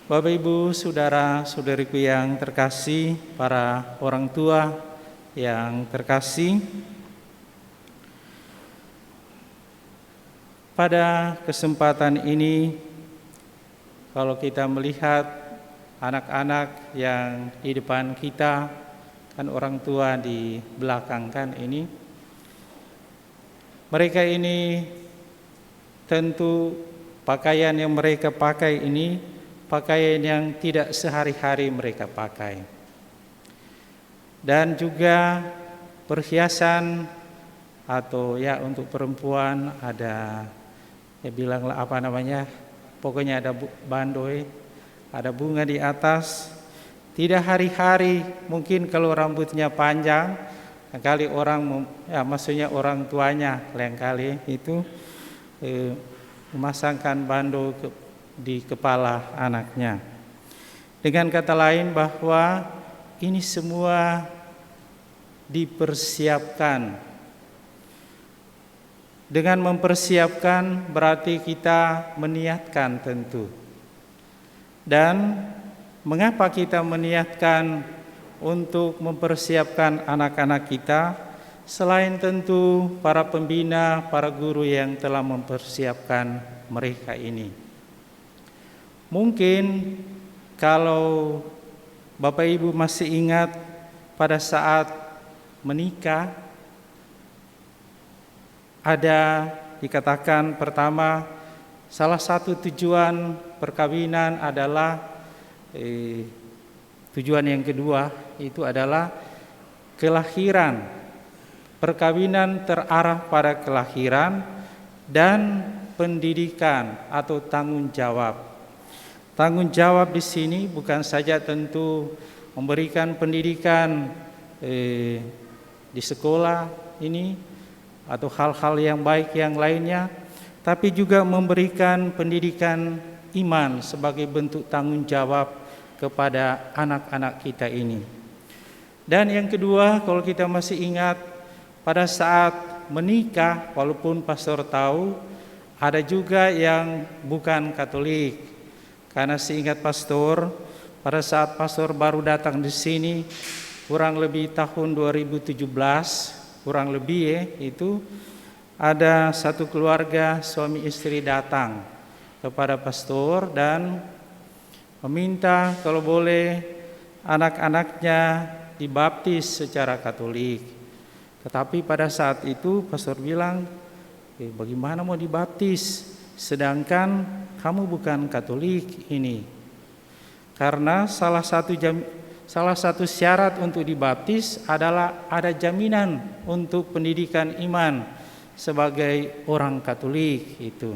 Bapak, Ibu, saudara-saudariku yang terkasih, para orang tua yang terkasih, pada kesempatan ini kalau kita melihat anak-anak yang di depan kita, kan orang tua di belakang kan ini, mereka ini tentu pakaian yang mereka pakai ini pakaian yang tidak sehari-hari mereka pakai. Dan juga perhiasan atau ya untuk perempuan ada ya bilanglah apa namanya, pokoknya ada bandoy, ada bunga di atas. Tidak hari-hari, mungkin kalau rambutnya panjang, kali orang ya maksudnya orang tuanya lain kali itu memasangkan bando di kepala anaknya. Dengan kata lain bahwa ini semua dipersiapkan. Dengan mempersiapkan berarti kita meniatkan tentu. Dan mengapa kita meniatkan untuk mempersiapkan anak-anak kita? Selain tentu para pembina, para guru yang telah mempersiapkan mereka ini. Mungkin kalau Bapak Ibu masih ingat pada saat menikah, ada dikatakan pertama, salah satu tujuan perkawinan adalah tujuan yang kedua itu adalah kelahiran. Perkawinan terarah pada kelahiran dan pendidikan atau tanggung jawab. Tanggung jawab di sini bukan saja tentu memberikan pendidikan di sekolah ini atau hal-hal yang baik yang lainnya, tapi juga memberikan pendidikan iman sebagai bentuk tanggung jawab kepada anak-anak kita ini. Dan yang kedua, kalau kita masih ingat pada saat menikah, walaupun pastor tahu ada juga yang bukan Katolik. Karena seingat pastor, pada saat pastor baru datang di sini, kurang lebih tahun 2017, kurang lebih itu ada satu keluarga suami istri datang kepada pastor dan meminta kalau boleh anak-anaknya dibaptis secara Katolik. Tetapi pada saat itu pastor bilang, bagaimana mau dibaptis? Sedangkan kamu bukan Katolik ini. Karena salah satu syarat untuk dibaptis adalah ada jaminan untuk pendidikan iman sebagai orang Katolik itu.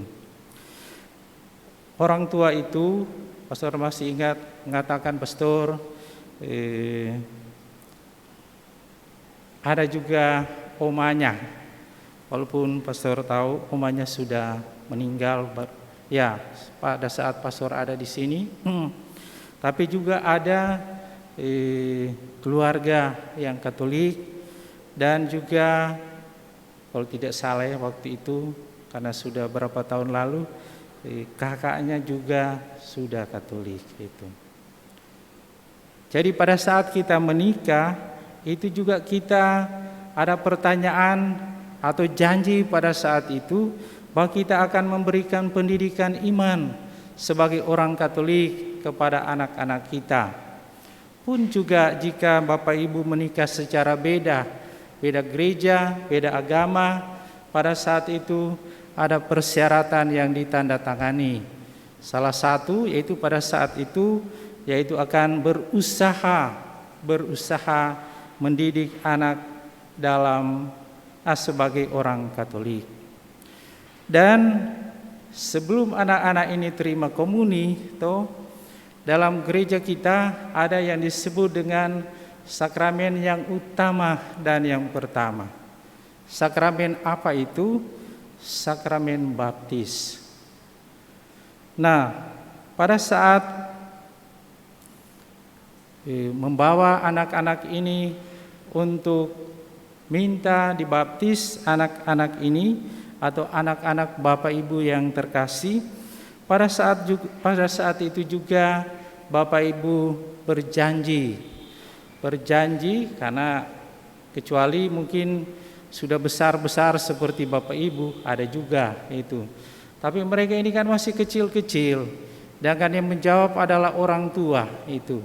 Orang tua itu, pastor masih ingat mengatakan pastor, ada juga omanya. Walaupun pastor tahu omanya sudah meninggal ya pada saat pastor ada di sini, tapi juga ada keluarga yang Katolik dan juga kalau tidak salah waktu itu karena sudah berapa tahun lalu kakaknya juga sudah Katolik itu. Jadi pada saat kita menikah itu juga kita ada pertanyaan atau janji pada saat itu bahwa kita akan memberikan pendidikan iman sebagai orang Katolik kepada anak-anak kita. Pun juga jika Bapak Ibu menikah secara beda gereja, beda agama, pada saat itu ada persyaratan yang ditandatangani. Salah satu yaitu pada saat itu yaitu akan berusaha mendidik anak dalam sebagai orang Katolik. Dan sebelum anak-anak ini terima komuni, dalam gereja kita ada yang disebut dengan sakramen yang utama dan yang pertama. Sakramen apa itu? Sakramen baptis. Nah, pada saat membawa anak-anak ini untuk minta dibaptis anak-anak ini atau anak-anak Bapak Ibu yang terkasih, pada saat itu juga Bapak Ibu berjanji karena kecuali mungkin sudah besar-besar seperti Bapak Ibu, ada juga itu. Tapi mereka ini kan masih kecil-kecil, dan kan yang menjawab adalah orang tua itu.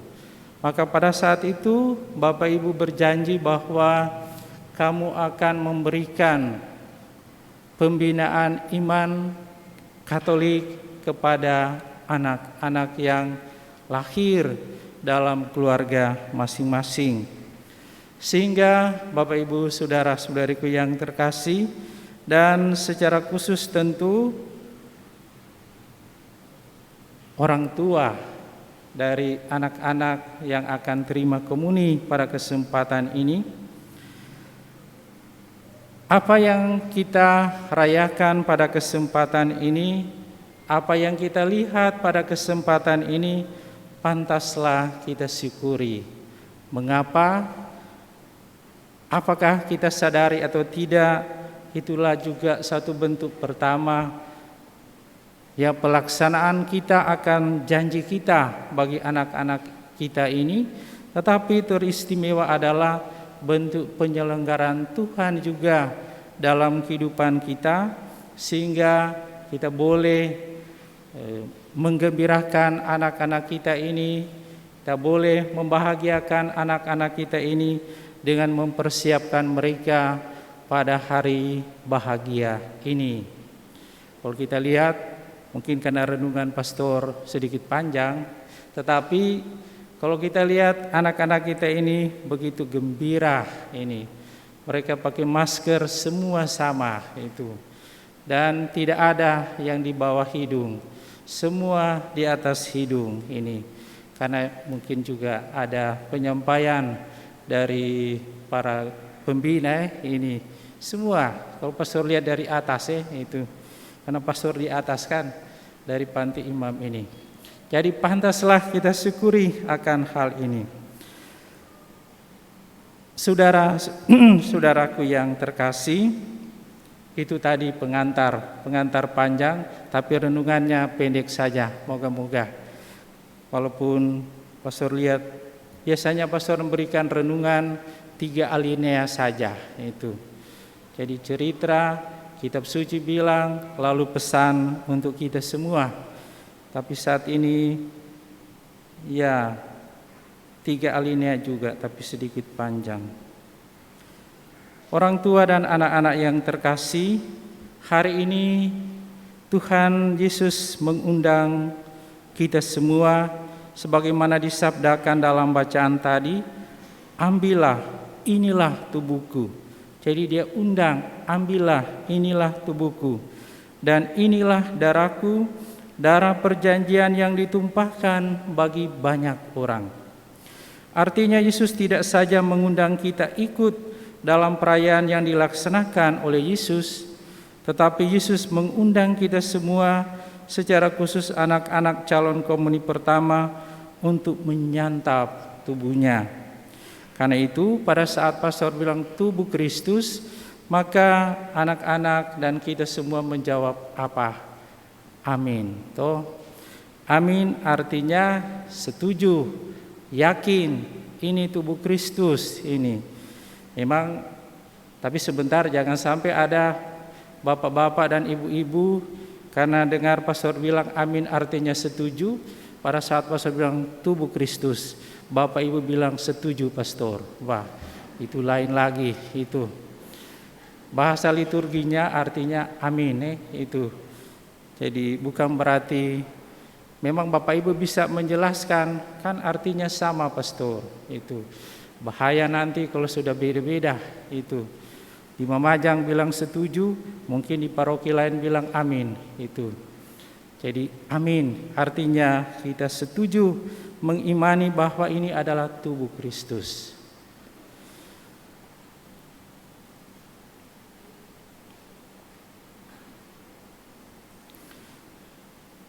Maka pada saat itu Bapak Ibu berjanji bahwa kamu akan memberikan pembinaan iman Katolik kepada anak-anak yang lahir dalam keluarga masing-masing. Sehingga Bapak Ibu saudara-saudariku yang terkasih, dan secara khusus tentu orang tua dari anak-anak yang akan terima komuni pada kesempatan ini, apa yang kita rayakan pada kesempatan ini, apa yang kita lihat pada kesempatan ini, pantaslah kita syukuri. Mengapa? Apakah kita sadari atau tidak, itulah juga satu bentuk pertama ya pelaksanaan kita akan janji kita bagi anak-anak kita ini. Tetapi teristimewa adalah bentuk penyelenggaraan Tuhan juga dalam kehidupan kita, sehingga kita boleh menggembirakan anak-anak kita ini, kita boleh membahagiakan anak-anak kita ini dengan mempersiapkan mereka pada hari bahagia ini. Kalau kita lihat, mungkin karena renungan pastor sedikit panjang, tetapi kalau kita lihat anak-anak kita ini begitu gembira ini. Mereka pakai masker semua sama itu. Dan tidak ada yang di bawah hidung. Semua di atas hidung ini. Karena mungkin juga ada penyampaian dari para pembina ini. Semua, kalau pastor lihat dari atas itu. Karena pastor di atas kan dari panti imam ini. Jadi pantaslah kita syukuri akan hal ini. Saudaraku yang terkasih, itu tadi pengantar panjang, tapi renungannya pendek saja. Moga-moga, walaupun pastor lihat, biasanya pastor memberikan renungan 3 alinea saja itu. Jadi cerita, kitab suci bilang, lalu pesan untuk kita semua. Tapi saat ini ya 3 alinea juga, tapi sedikit panjang. Orang tua dan anak-anak yang terkasih, hari ini Tuhan Yesus mengundang kita semua sebagaimana disabdakan dalam bacaan tadi, ambillah, inilah tubuhku. Jadi dia undang, ambillah, inilah tubuhku, dan inilah darahku, darah perjanjian yang ditumpahkan bagi banyak orang. Artinya Yesus tidak saja mengundang kita ikut dalam perayaan yang dilaksanakan oleh Yesus, tetapi Yesus mengundang kita semua, secara khusus anak-anak calon komuni pertama, untuk menyantap tubuhnya. Karena itu pada saat pastor bilang tubuh Kristus, maka anak-anak dan kita semua menjawab apa? Amin. Toh, amin artinya setuju, yakin ini tubuh Kristus ini. Memang, tapi sebentar jangan sampai ada bapak-bapak dan ibu-ibu karena dengar pastor bilang amin artinya setuju, pada saat pastor bilang tubuh Kristus, bapak ibu bilang setuju pastor. Wah, itu lain lagi itu. Bahasa liturginya artinya amin itu. Jadi bukan berarti memang bapak ibu bisa menjelaskan, kan artinya sama pastor itu. Bahaya nanti kalau sudah beda-beda itu. Di Mamajang bilang setuju, mungkin di paroki lain bilang amin itu. Jadi amin artinya kita setuju mengimani bahwa ini adalah tubuh Kristus.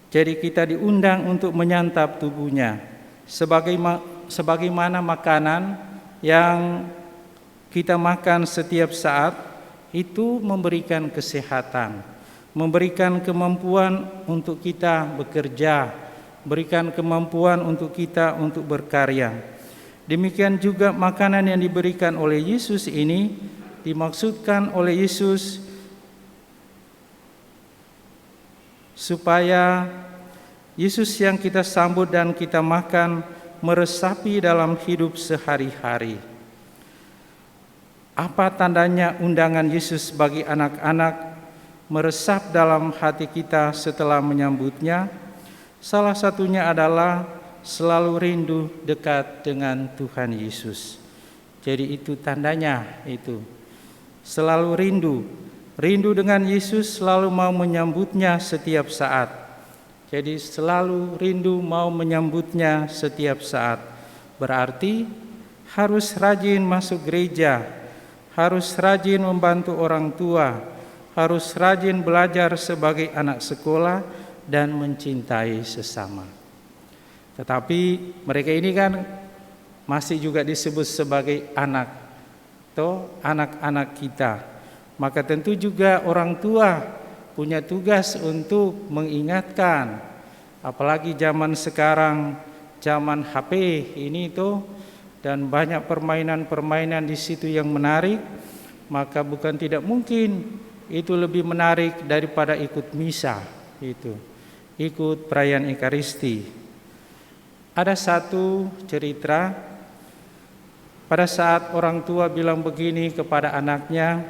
Jadi kita diundang untuk menyantap tubuhnya sebagaimana makanan yang kita makan setiap saat itu memberikan kesehatan, memberikan kemampuan untuk kita bekerja, berikan kemampuan untuk kita untuk berkarya. Demikian juga makanan yang diberikan oleh Yesus ini dimaksudkan oleh Yesus supaya Yesus yang kita sambut dan kita makan meresapi dalam hidup sehari-hari. Apa tandanya undangan Yesus bagi anak-anak meresap dalam hati kita setelah menyambutnya? Salah satunya adalah selalu rindu dekat dengan Tuhan Yesus. Jadi itu tandanya itu. Selalu rindu dengan Yesus, selalu mau menyambutnya setiap saat. Jadi selalu rindu mau menyambutnya setiap saat. Berarti harus rajin masuk gereja, harus rajin membantu orang tua, harus rajin belajar sebagai anak sekolah dan mencintai sesama. Tetapi mereka ini kan masih juga disebut sebagai anak atau anak-anak kita. Maka tentu juga orang tua punya tugas untuk mengingatkan, apalagi zaman sekarang, zaman HP ini itu, dan banyak permainan-permainan di situ yang menarik, maka bukan tidak mungkin itu lebih menarik daripada ikut misa, itu ikut perayaan Ekaristi. Ada satu cerita pada saat orang tua bilang begini kepada anaknya,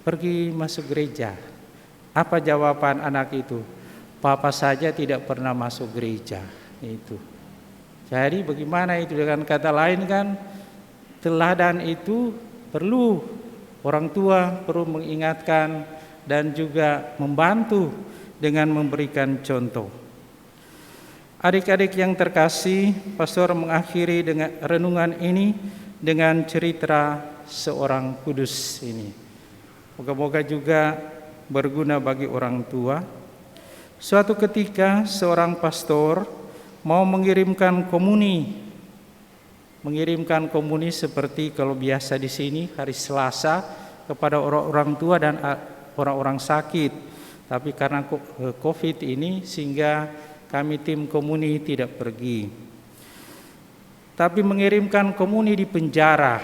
pergi masuk gereja. Apa jawaban anak itu? Papa saja tidak pernah masuk gereja. Itu. Jadi bagaimana itu? Dengan kata lain kan, teladan itu perlu, orang tua perlu mengingatkan dan juga membantu dengan memberikan contoh. Adik-adik yang terkasih, pastor mengakhiri dengan renungan ini dengan cerita seorang kudus ini. Moga-moga juga berguna bagi orang tua. Suatu ketika seorang pastor mau mengirimkan komuni seperti kalau biasa di sini hari Selasa kepada orang-orang tua dan orang-orang sakit. Tapi karena COVID ini sehingga kami tim komuni tidak pergi. Tapi mengirimkan komuni di penjara.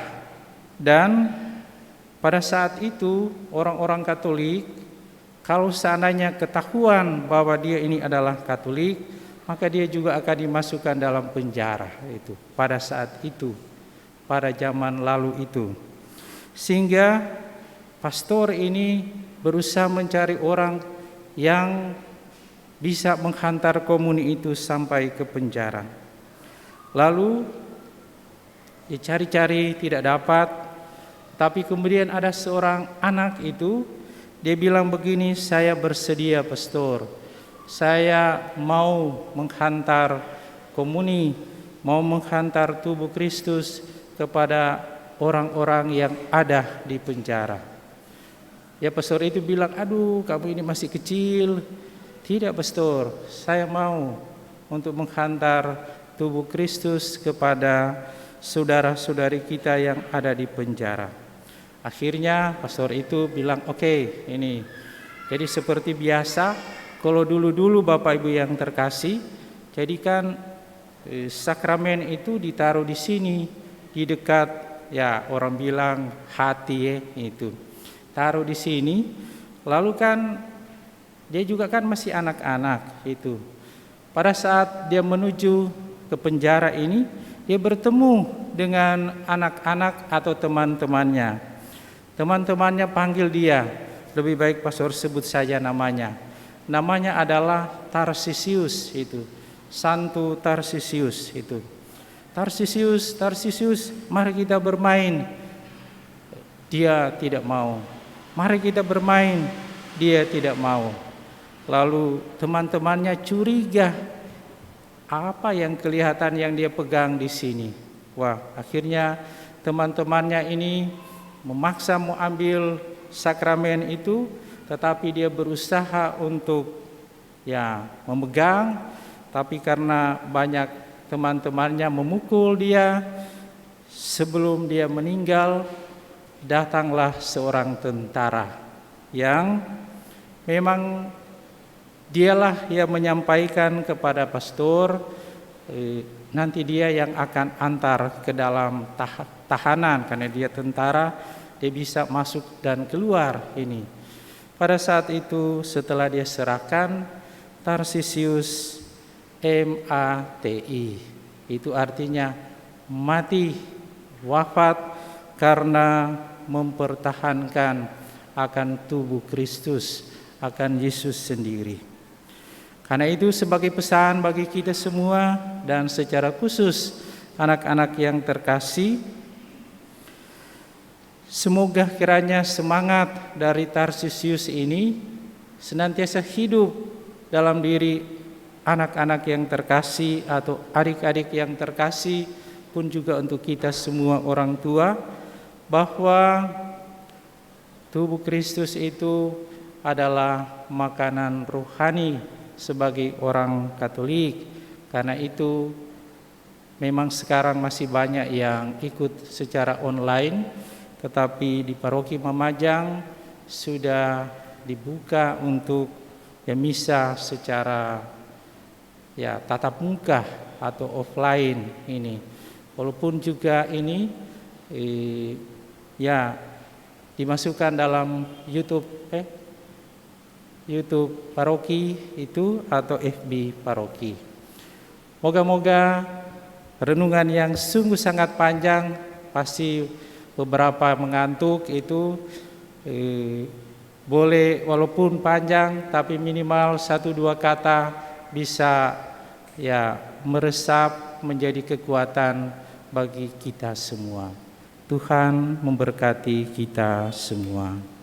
Dan pada saat itu orang-orang Katolik, kalau seandainya ketahuan bahwa dia ini adalah Katolik, maka dia juga akan dimasukkan dalam penjara itu pada saat itu, pada zaman lalu itu. Sehingga pastor ini berusaha mencari orang yang bisa menghantar komuni itu sampai ke penjara. Lalu dicari-cari tidak dapat, tapi kemudian ada seorang anak itu, dia bilang begini, saya bersedia pastor, saya mau menghantar komuni, mau menghantar tubuh Kristus kepada orang-orang yang ada di penjara. Ya pastor itu bilang, aduh kamu ini masih kecil. Tidak pastor, saya mau untuk menghantar tubuh Kristus kepada saudara-saudari kita yang ada di penjara. Akhirnya pastor itu bilang, oke, ini. Jadi seperti biasa, kalau dulu-dulu Bapak Ibu yang terkasih, jadikan sakramen itu ditaruh di sini, di dekat, ya orang bilang hati itu. Taruh di sini, lalu kan dia juga kan masih anak-anak itu. Pada saat dia menuju ke penjara ini, dia bertemu dengan anak-anak atau teman-temannya. Teman-temannya panggil dia, lebih baik pastor sebut saja namanya. Namanya adalah Tarsisius itu, Santo Tarsisius itu. Tarsisius, mari kita bermain. Dia tidak mau. Mari kita bermain. Dia tidak mau. Lalu teman-temannya curiga, apa yang kelihatan yang dia pegang di sini. Wah, akhirnya teman-temannya ini memaksa mau ambil sakramen itu, tetapi dia berusaha untuk memegang, tapi karena banyak teman-temannya memukul dia, sebelum dia meninggal, datanglah seorang tentara yang memang Dialah yang menyampaikan kepada pastor, nanti dia yang akan antar ke dalam tahanan, karena dia tentara, dia bisa masuk dan keluar ini. Pada saat itu setelah dia serahkan, Tarsisius mati, itu artinya mati, wafat karena mempertahankan akan tubuh Kristus, akan Yesus sendiri. Karena itu sebagai pesan bagi kita semua dan secara khusus anak-anak yang terkasih, semoga kiranya semangat dari Tarsisius ini senantiasa hidup dalam diri anak-anak yang terkasih atau adik-adik yang terkasih, pun juga untuk kita semua orang tua, bahwa tubuh Kristus itu adalah makanan rohani sebagai orang Katolik. Karena itu memang sekarang masih banyak yang ikut secara online, tetapi di Paroki Mamajang sudah dibuka untuk misa secara tatap muka atau offline ini. Walaupun juga ini dimasukkan dalam YouTube paroki itu atau FB paroki. Moga-moga renungan yang sungguh sangat panjang, pasti beberapa mengantuk itu, boleh walaupun panjang tapi minimal 1-2 kata bisa meresap menjadi kekuatan bagi kita semua. Tuhan memberkati kita semua.